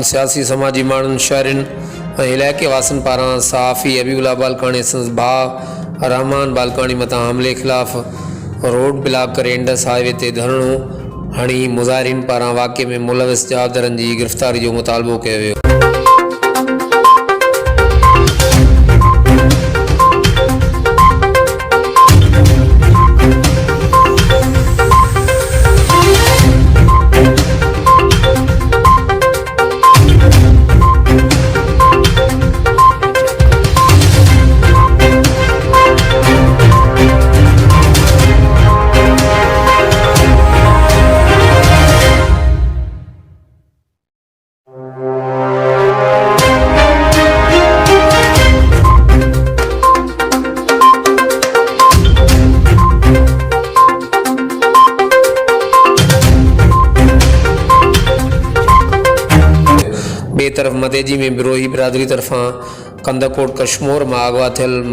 सियासी समाजी मानन शहरन इलाके वासन पारा सहाफ़ी अबीउल्ला बालकानी संस भाउ रहमान बालकानी मता हमले खिलाफ रोड ब्लॉक कर इंडस हाईवे ते धरणो हणी मुज़ाहिरीन पारा वाक़े में मुलविस जवाबदारन की गिरफ्तारी जो मुतालबो किया वियो। तरफ मदीजी में बरोही बिरादरी तरफा क़ंधकोट कश्मीर में अगवा थियल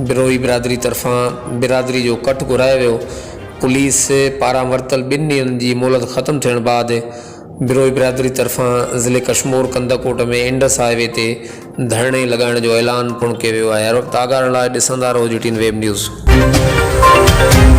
बरोही बिरादरी तरफा बिरादरी जो कट घुरायो वियो। पुलिस पारां वरतल 2 ॾींहंनि जी मोहलत ख़त्म थियण बाद बरोही बिरादरी तरफा ज़िले कश्मीर क़ंधकोट में इंडस हाईवे ते धरणे लॻाइण जो ऐलान पिणु कयो वियो आहे। हर वक़्तु आगाह लाइ ॾिसंदा रहो GTN वेब न्यूज़।